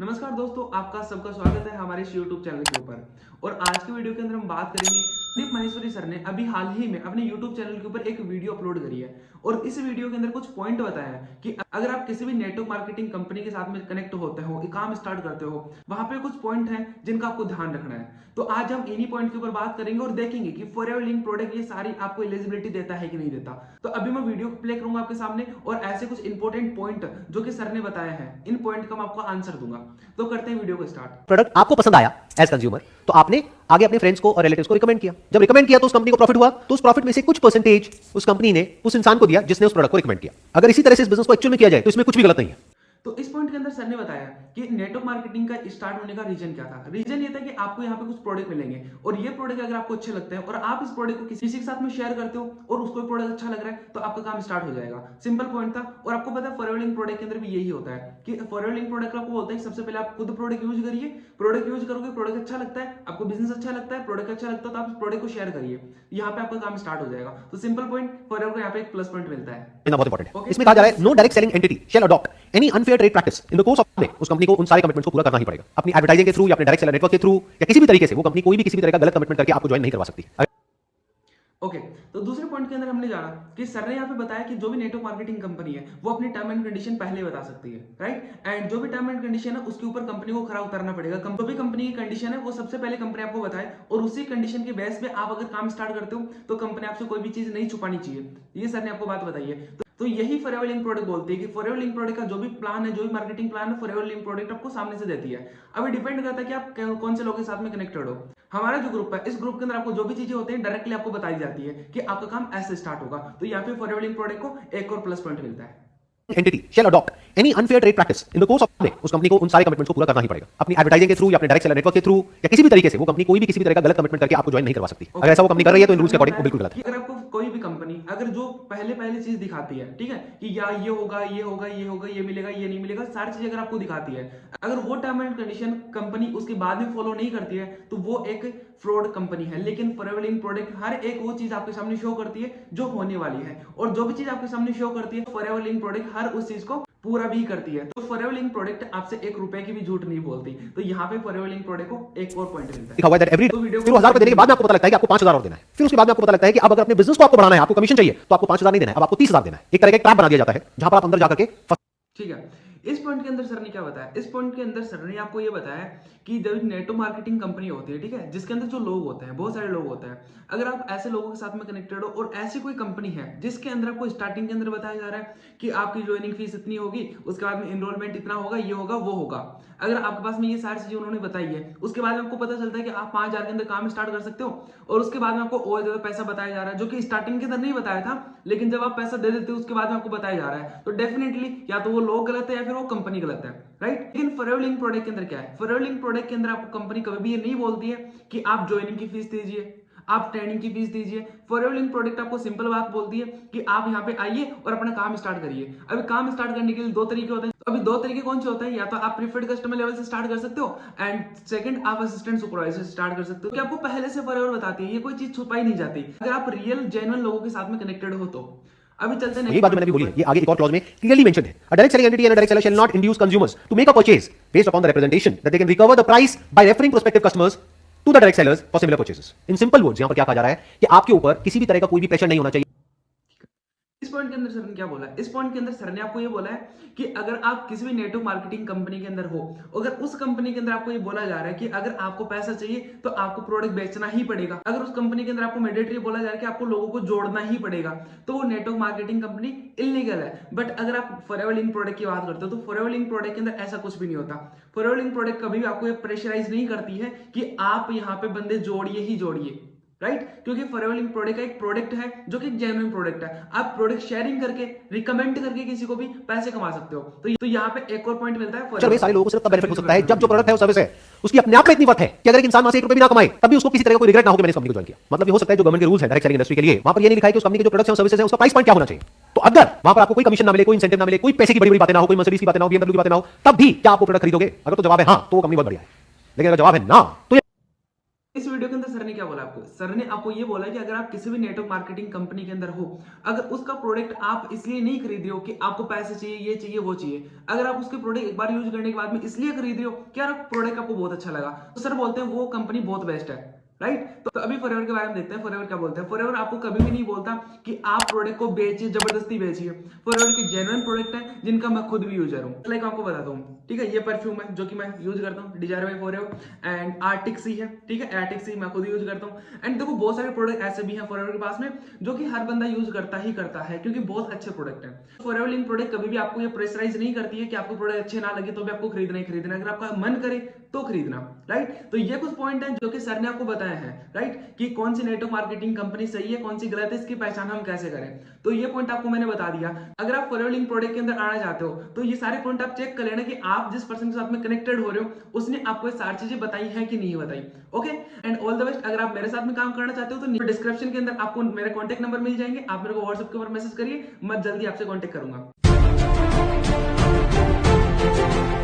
नमस्कार दोस्तों, आपका सबका स्वागत है हमारे इस YouTube चैनल के ऊपर। और आज के वीडियो के अंदर हम बात करेंगे, संदीप माहेश्वरी सर ने अभी हाल ही में अपने YouTube चैनल के ऊपर एक वीडियो अपलोड करी है और इस वीडियो के अंदर कुछ पॉइंट बताया है कि अगर आप किसी भी नेटवर्क मार्केटिंग कंपनी के साथ में कनेक्ट होते हो, काम स्टार्ट करते हो, वहां पे कुछ पॉइंट हैं जिनका आपको ध्यान रखना है। तो आज हम इन्हीं पॉइंट के ऊपर बात करेंगे और देखेंगे कि फॉरएवर लिंक प्रोडक्ट ये सारी आपको एलिजिबिलिटी देता है कि नहीं देता। तो अभी मैं वीडियो प्ले करूंगा आपके सामने और ऐसे कुछ इंपॉर्टेंट पॉइंट जो कि सर ने बताया है, इन पॉइंट का मैं आपको आंसर दूंगा। तो करते हैं वीडियो को स्टार्ट। प्रोडक्ट आपको पसंद आया एज कंज्यूमर, तो आपने आगे अपने फ्रेंड्स को और रिलेटिव्स को रिकमेंड किया। जब रिकमेंड किया तो उस कंपनी को प्रॉफिट हुआ, तो उस प्रॉफिट में से कुछ परसेंटेज उस कंपनी ने उस इंसान को दिया जिसने उस प्रोडक्ट को रिकमेंड किया। अगर इसी तरह से इस बिजनेस को एक्चुअल में किया जाए तो इसमें कुछ भी गलत नहीं है। तो इस पॉइंट के अंदर सर ने बताया कि नेटवर्क मार्केटिंग का स्टार्ट होने का रीजन क्या था। रीजन ये था कि आपको यहाँ पे कुछ प्रोडक्ट मिलेंगे और ये प्रोडक्ट अगर आपको अच्छे लगते हैं और आप इस प्रोडक्ट को किसी के साथ में शेयर करते हो और उसको प्रोडक्ट अच्छा लग रहा है तो आपका काम स्टार्ट हो जाएगा। सिंपल पॉइंट था। और आपको पता है फॉरएवर लिंक प्रोडक्ट के अंदर भी यही होता है कि फॉरएवर लिंक प्रोडक्ट आपको बोलता है सबसे पहले आप खुद प्रोडक्ट यूज करिए, प्रोडक्ट यूज करोगे, प्रोडक्ट अच्छा लगता है, आपको बिजनेस अच्छा लगता है, प्रोडक्ट अच्छा लगता है तो आप प्रोडक्ट को शेयर करिए, यहाँ पे आपका काम स्टार्ट हो जाएगा। तो सिंपल पॉइंट, फॉरएवर को यहाँ पे एक प्लस पॉइंट मिलता है। बहुत इंपॉर्टेंट है। इसमें कहा जा रहा है no direct selling entity shall adopt any unfair trade practice in the course of उस कंपनी को उन सारे कमिटमेंट्स को पूरा करना ही पड़ेगा। अपनी एडवर्टाइजिंग के थ्रू या अपने डायरेक्ट सेलर नेटवर्क के थ्रू या किसी भी तरीके से वो कंपनी कोई भी किसी भी तरह का गलत कमिटमेंट करके आपको ज्वाइन नहीं करवा सकती। ओके तो दूसरे पॉइंट के अंदर हमने जाना कि सर ने यहाँ पे बताया कि जो भी नेटवर्क मार्केटिंग कंपनी है वो अपनी टर्म एंड कंडीशन पहले बता सकती है, राइट। एंड जो भी टर्म एंड कंडीशन है उसके ऊपर कंपनी को खरा उतरना पड़ेगा। जो भी कंपनी की कंडीशन है वो सबसे पहले कंपनी आपको बताए और उसी कंडीशन के बेस पे आप अगर काम स्टार्ट करते हो तो कंपनी आपसे कोई भी चीज नहीं छुपानी चाहिए। ये सर ने आपको बात बताई है। तो यही फॉरएवर लिंक प्रोडक्ट बोलती है कि फॉरएवर लिंक प्रोडक्ट का जो भी प्लान है, जो भी मार्केटिंग प्लान है, फॉरएवर लिंक प्रोडक्ट आपको सामने से देती है। अभी डिपेंड करता है कि आप कौन से लोगों के साथ में कनेक्टेड हो। हमारा जो ग्रुप है, इस ग्रुप के अंदर आपको जो भी चीजें होती है डायरेक्टली आपको बताई जाती है कि आपका काम ऐसे स्टार्ट होगा। तो यहाँ पे फॉरएवर लिंक प्रोडक्ट को एक और प्लस पॉइंट मिलता है। Entity shall adopt any unfair trade practice in the course of उस कंपनी को उन सारे कमिटमेंट्स को पूरा करना ही पड़ेगा। अपनी एडवर्टाइजिंग के थ्रू या अपने डायरेक्ट सेलर नेटवर्क के थ्रू या किसी भी तरीके से वो कंपनी कोई भी किसी भी तरह का गलत कमिटमेंट करके आपको ज्वाइन नहीं करवा सकती। अगर ऐसा वो कंपनी कर रही है तो इन रूल्स के अकॉर्डिंग वो बिल्कुल गलत है। अगर आपको कोई भी कंपनी अगर जो पहले चीज दिखाती है, ठीक है, कि या ये होगा, ये होगा, ये होगा, ये मिलेगा, ये नहीं मिलेगा, सारी चीजें अगर आपको दिखाती है, अगर वो टर्म एंड कंडीशन कंपनी उसके बाद में फॉलो नहीं करती है तो वो एक फ्रॉड कंपनी है। लेकिन फॉरएवर लिंक प्रोडक्ट हर एक वो चीज आपके सामने शो करती है जो होने वाली है, और जो भी चीज आपके सामने शो करती है फॉरएवर लिंक प्रोडक्ट हर उस चीज को पूरा भी करती है। तो फॉरएवर लिंक प्रोडक्ट आपसे ₹1 की भी झूठ नहीं बोलती। तो यहाँ पे फॉरएवर लिंक प्रोडक्ट को एक और पॉइंट मिलता है। लिखा हुआ है एवरी 1000 देने के बाद में आपको पता लगता है कि आपको 5000 और देना है। फिर उसके बाद में आपको पता लगता है कि अब अगर अपने बिजनेस को आपको बढ़ाना है, आपको कमीशन चाहिए, तो आपको 5000 नहीं देना है, अब आपको 30000 देना है। एक तरह का ट्रैप बना दिया जाता है जहां पर आप अंदर जाकर के। ठीक है, इस पॉइंट के अंदर सर ने क्या बताया, इस पॉइंट के अंदर सर ने आपको ये बताया कि जब नेटवर्क मार्केटिंग कंपनी होती है, ठीक है, जिसके अंदर जो लोग होते हैं, बहुत सारे लोग होते हैं, अगर आप ऐसे लोगों के साथ में कनेक्टेड हो और ऐसी कोई कंपनी है जिसके अंदर आपको स्टार्टिंग के अंदर बताया जा रहा है कि आपकी ज्वाइनिंग फीस इतनी होगी, उसके बाद में एनरोलमेंट इतना होगा, ये होगा, वो होगा, अगर आपके पास में ये सारी चीजें उन्होंने बताई है, उसके बाद में आपको पता चलता है कि आप 5000 के अंदर काम स्टार्ट कर सकते हो और उसके बाद में आपको और ज्यादा पैसा बताया जा रहा है जो कि स्टार्टिंग के अंदर नहीं बताया था, लेकिन जब आप पैसा दे देते हो उसके बाद में आपको बताया जा रहा है, तो डेफिनेटली या तो वो लोग गलत है या फिर वो कंपनी गलत है, राइट। लेकिन फॉरएवर लिंक प्रोडक्ट के अंदर क्या है, फॉरएवर लिंक प्रोडक्ट के अंदर आपको कंपनी कभी भी ये नहीं बोलती है कि आप ज्वाइनिंग की फीस दीजिए, आप ट्रेनिंग की फीस दीजिए। फॉरएवर लिंक प्रोडक्ट आपको सिंपल बात बोलती है कि आप यहाँ पे आइए और अपना काम स्टार्ट करिए। अभी काम स्टार्ट करने के लिए दो तरीके होते हैं। अभी दो तरीके कौन से होते हैं, या तो आप प्रीफर्ड कस्टमर लेवल से स्टार्ट कर सकते हो एंड सेकंड आप असिस्टेंट सुपरवाइजर से स्टार्ट कर सकते हो, कि आपको पहले से फॉरएवर बताती है, ये कोई चीज छुपाई नहीं जाती अगर आप रियल जेन्युइन लोगों के साथ में कनेक्टेड हो तो। अभी चलते हैं, ये बात जो मैंने भी बोली है, ये आगे एक और क्लॉज में क्लियरली मेंशन है। A direct selling entity and a direct seller shall not induce consumers to make a purchase based upon the representation that they can recover the price by referring prospective customers to the direct sellers for similar purchases. In simple words यहां पर क्या कहा जा रहा है कि आपके ऊपर किसी भी तरह का कोई भी प्रेशर नहीं होना चाहिए। इस पॉइंट के अंदर सर ने क्या बोला, इस पॉइंट के अंदर सर ने आपको ये बोला है कि अगर आप किसी भी नेटवर्क मार्केटिंग कंपनी के अंदर हो, अगर उस कंपनी के अंदर आपको ये बोला जा रहा है कि अगर आपको पैसा चाहिए तो आपको प्रोडक्ट बेचना ही पड़ेगा, अगर उस कंपनी के अंदर आपको मैंडेटरी बोला जा रहा है कि आपको लोगों को जोड़ना ही पड़ेगा, तो वो नेटवर्क मार्केटिंग कंपनी इलीगल है। बट अगर आप फॉरएवर लिंक प्रोडक्ट की बात करते हो तो फॉरएवर लिंक प्रोडक्ट के अंदर ऐसा कुछ भी नहीं होता। फॉरएवर लिंक प्रोडक्ट कभी भी आपको ये प्रेशराइज नहीं करती है कि आप यहाँ पे बंदे जोड़िए ही जोड़िए, राइट, क्योंकि फॉरएवर लिंक प्रोडक्ट का एक प्रोडक्ट है जो कि जेन्युइन प्रोडक्ट है। आप प्रोडक्ट शेयरिंग करके, रिकमेंड करके किसी को भी पैसे कमा सकते हो। तो यहाँ पे एक और पॉइंट मिलता है, चलो सारे लोगों को सिर्फ तब बेनिफिट हो सकता है जब जो प्रोडक्ट है, सर्विस है, उसकी अपने आप में इतनी वर्थ है कि अगर एक इंसान वहां से ₹1 भी ना कमाए तब भी उसको किसी तरह का कोई रिग्रेट ना हो कि मैंने इस कंपनी को ज्वाइन किया। मतलब ये हो सकता है जो गवर्नमेंट के रूल्स है डायरेक्ट सेलिंग इंडस्ट्री के लिए, वहां पर ये नहीं लिखा है कि उस कंपनी के जो प्रोडक्ट्स हैं, सर्विसेज हैं, उसका प्राइस पॉइंट क्या होना चाहिए। तो अगर वहां पर आपको कोई कमीशन ना मिले, कोई इंसेंटिव ना मिले, कोई पैसे की बड़ी बड़ी बातें ना हो, कोई मर्सिडीज की बातें ना हो, BMW की बातें ना हो, तब भी क्या आप वो प्रोडक्ट खरीदोगे? अगर तो जवाब है हां तो वो कंपनी बहुत बढ़िया है, लेकिन अगर जवाब है ना तो इस वीडियो के अंदर सर ने क्या बोला आपको? सर ने आपको ये बोला कि अगर आप किसी भी नेटवर्क मार्केटिंग कंपनी के अंदर हो, अगर उसका प्रोडक्ट आप इसलिए नहीं खरीद रहे हो कि आपको पैसे चाहिए, ये चाहिए, वो चाहिए। अगर आप उसके प्रोडक्ट एक बार यूज करने के बाद में इसलिए खरीद रहे हो कि यार प्रोडक्ट आपको बहुत अच्छा लगा, तो सर बोलते हैं वो कंपनी बहुत बेस्ट है, राइट? तो अभी फॉरएवर के बारे में देखते हैं। फॉरएवर क्या बोलते हैं? फॉरएवर आपको कभी भी नहीं बोलता कि आप प्रोडक्ट को बेचिए, जबरदस्ती बेचिए। फॉरएवर के जेन्युइन प्रोडक्ट है जिनका मैं खुद भी यूजर हूँ। लाइक आपको बताता हूँ, ठीक है? ये परफ्यूम है जो कि मैं यूज करता हूँ, desire by forever. And Arctic Sea है, ठीक है? आर्टिक सी मैं खुद यूज करता हूँ। एंड देखो बहुत सारे प्रोडक्ट ऐसे भी हैं फॉरएवर के पास में जो कि हर बंदा यूज करता ही करता है, क्योंकि बहुत अच्छे प्रोडक्ट है। फॉरएवर लिंक प्रोडक्ट कभी भी आपको ये प्रेशराइज नहीं करती है कि आपको प्रोडक्ट अच्छे ना लगे तो भी आपको खरीदना ही खरीदना। अगर आपका मन करे तो खरीदना, राइट? तो ये कुछ पॉइंट है जो कि सर ने आपको बताया है, राइट? कि कौन सी नेटवर्क मार्केटिंग कंपनी सही है, कौन सी गलत है, इसकी पहचान हम कैसे करें। तो ये पॉइंट आपको मैंने बता दिया। अगर आप फॉरएवर लिंक प्रोडक्ट के अंदर आना चाहते हो तो ये सारे पॉइंट आप चेक कर लेना कि आप जिस पर्सन के साथ में कनेक्टेड हो रहे हो उसने आपको ये सारी चीजें बताई है कि नहीं बताई। Okay, and all the best. अगर आप मेरे साथ में काम करना चाहते हो तो डिस्क्रिप्शन के अंदर आपको मेरे कॉन्टेक्ट नंबर मिल जाएंगे, आप मेरे को व्हाट्सएप के ऊपर मैसेज करिए, मैं जल्दी आपसे कॉन्टेक्ट करूंगा।